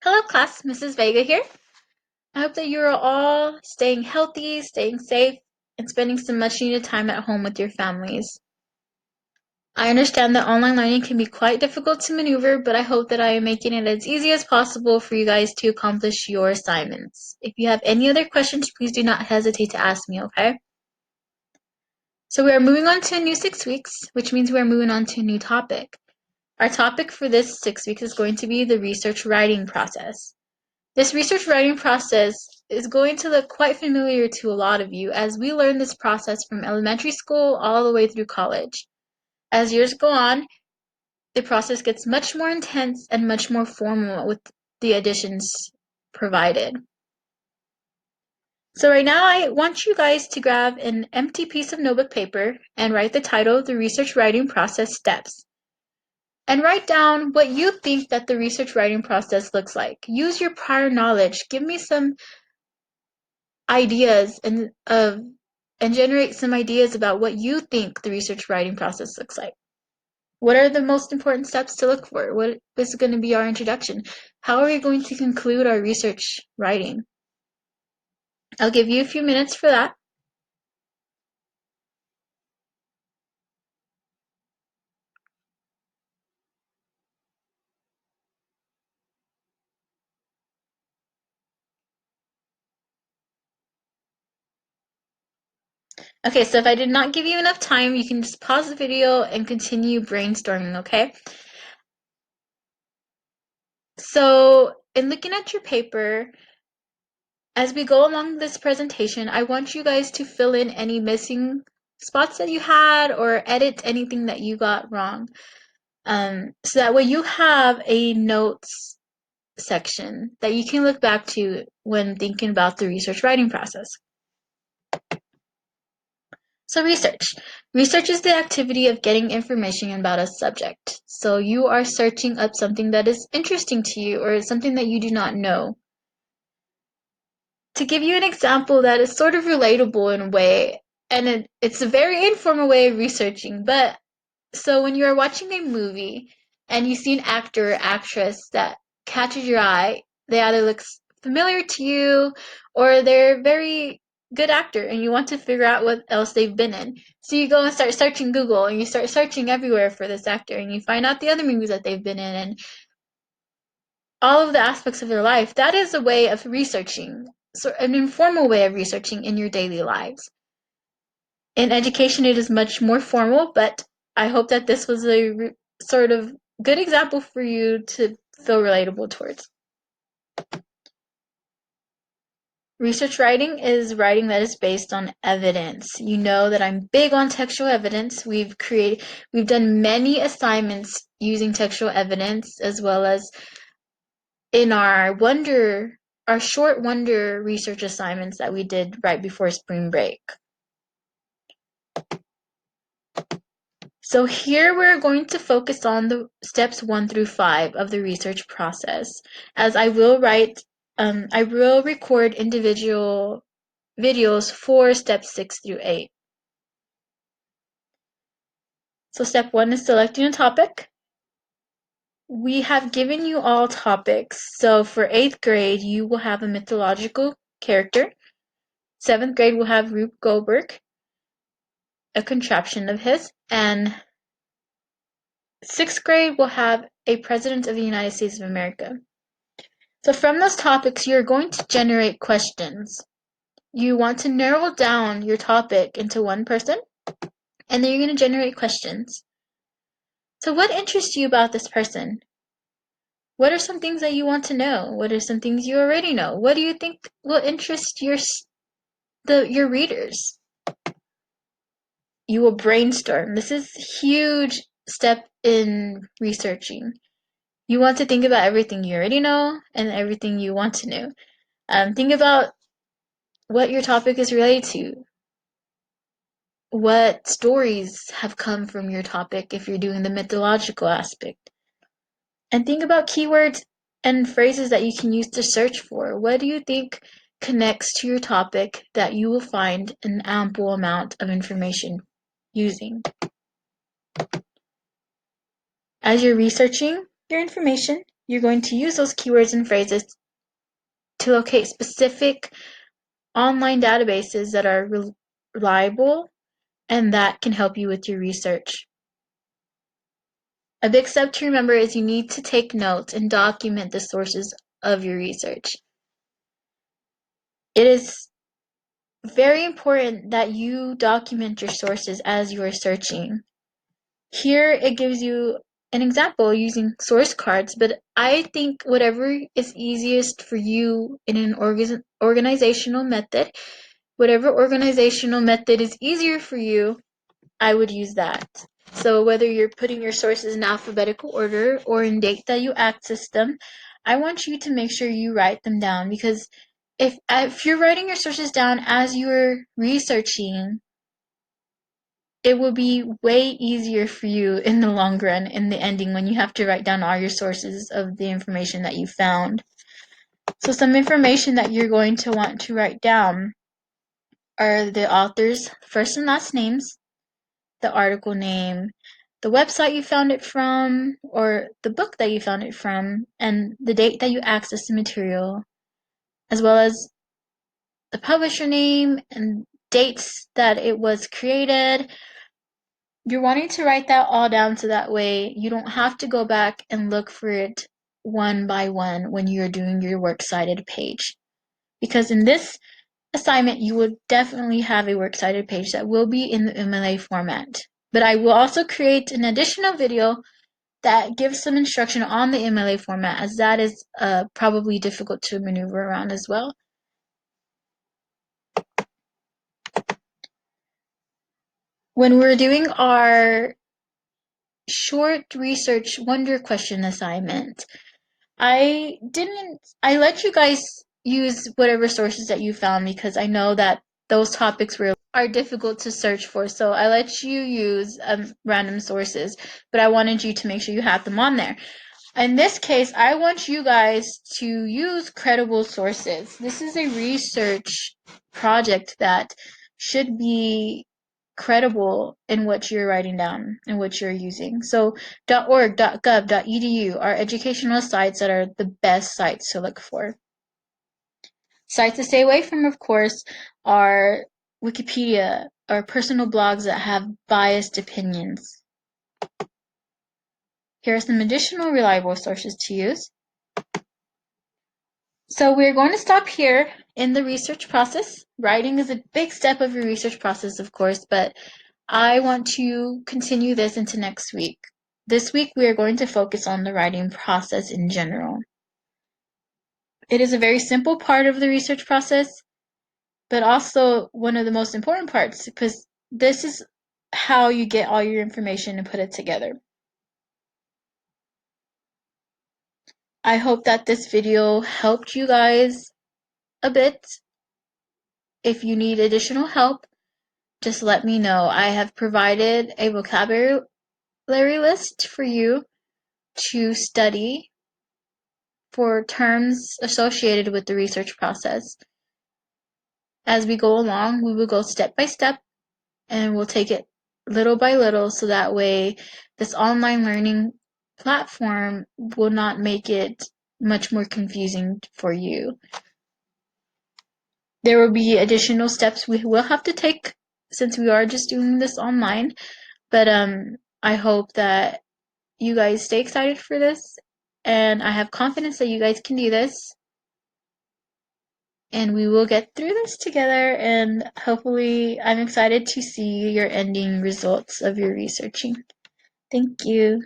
Hello class, Mrs. Vega here. I hope that you are all staying healthy, staying safe, and spending some much needed time at home with your families. I understand that online learning can be quite difficult to maneuver, but I hope that I am making it as easy as possible for you guys to accomplish your assignments. If you have any other questions, please do not hesitate to ask me, okay? So we are moving on to a new 6 weeks, which means we are moving on to a new topic. Our topic for this 6 weeks is going to be the research writing process. This research writing process is going to look quite familiar to a lot of you as we learn this process from elementary school all the way through college. As years go on, the process gets much more intense and much more formal with the additions provided. So right now I want you guys to grab an empty piece of notebook paper and write the title, The Research Writing Process Steps. And write down what you think that the research writing process looks like. Use your prior knowledge. Give me some ideas and generate some ideas about what you think the research writing process looks like. What are the most important steps to look for? What is going to be our introduction? How are we going to conclude our research writing? I'll give you a few minutes for that. Okay, so if I did not give you enough time, you can just pause the video and continue brainstorming, okay? So in looking at your paper, as we go along this presentation, I want you guys to fill in any missing spots that you had or edit anything that you got wrong. So that way you have a notes section that you can look back to when thinking about the research writing process. So research. Research is the activity of getting information about a subject. So you are searching up something that is interesting to you or something that you do not know. To give you an example that is sort of relatable in a way, and it's a very informal way of researching, but so when you are watching a movie and you see an actor or actress that catches your eye, they either look familiar to you or they're a very good actor and you want to figure out what else they've been in. So you go and start searching Google and you start searching everywhere for this actor and you find out the other movies that they've been in and all of the aspects of their life. That is a way of researching, so an informal way of researching in your daily lives. In education, it is much more formal, but I hope that this was a sort of good example for you to feel relatable towards. Research writing is writing that is based on evidence. You know that I'm big on textual evidence. We've done many assignments using textual evidence as well as in our short wonder research assignments that we did right before spring break. So here we're going to focus on the steps 1 through 5 of the research process, as I will record individual videos for steps 6 through 8. So step 1 is selecting a topic. We have given you all topics. So for 8th grade, you will have a mythological character. 7th grade will have Rube Goldberg, a contraption of his, and 6th grade will have a president of the United States of America. So from those topics, you're going to generate questions. You want to narrow down your topic into one person, and then you're going to generate questions. So what interests you about this person? What are some things that you want to know? What are some things you already know? What do you think will interest your readers? You will brainstorm. This is a huge step in researching. You want to think about everything you already know and everything you want to know. Think about what your topic is related to. What stories have come from your topic if you're doing the mythological aspect. And think about keywords and phrases that you can use to search for. What do you think connects to your topic that you will find an ample amount of information using? As you're researching your information, you're going to use those keywords and phrases to locate specific online databases that are reliable and that can help you with your research. A big step to remember is you need to take notes and document the sources of your research. It is very important that you document your sources as you are searching. Here it gives you an example using source cards, but I think whatever is easiest for you in an organizational method, whatever organizational method is easier for you, I would use that. So whether you're putting your sources in alphabetical order or in date that you access them, I want you to make sure you write them down, because if you're writing your sources down as you're researching, it will be way easier for you in the long run, in the ending, when you have to write down all your sources of the information that you found. So some information that you're going to want to write down are the author's first and last names, the article name, the website you found it from, or the book that you found it from, and the date that you accessed the material, as well as the publisher name and dates that it was created. You're wanting to write that all down so that way you don't have to go back and look for it one by one when you're doing your works cited page. Because in this assignment, you will definitely have a works cited page that will be in the MLA format. But I will also create an additional video that gives some instruction on the MLA format, as that is probably difficult to maneuver around as well. When we're doing our short research wonder question assignment, I let you guys use whatever sources that you found, because I know that those topics are difficult to search for, so I let you use random sources, but I wanted you to make sure you have them on there. In this case, I want you guys to use credible sources. This is a research project that should be credible in what you're writing down and what you're using. So .org, .gov, .edu are educational sites that are the best sites to look for. Sites to stay away from, of course, are Wikipedia or personal blogs that have biased opinions. Here are some additional reliable sources to use. So we're going to stop here in the research process. Writing is a big step of your research process, of course, but I want to continue this into next week. This week we are going to focus on the writing process in general. It is a very simple part of the research process, but also one of the most important parts, because this is how you get all your information and put it together. I hope that this video helped you guys a bit. If you need additional help, just let me know. I have provided a vocabulary list for you to study for terms associated with the research process. As we go along, we will go step by step, and we'll take it little by little, so that way this online learning platform will not make it much more confusing for you. There will be additional steps we will have to take since we are just doing this online, but I hope that you guys stay excited for this, and I have confidence that you guys can do this, and we will get through this together, and hopefully I'm excited to see your ending results of your researching. Thank you.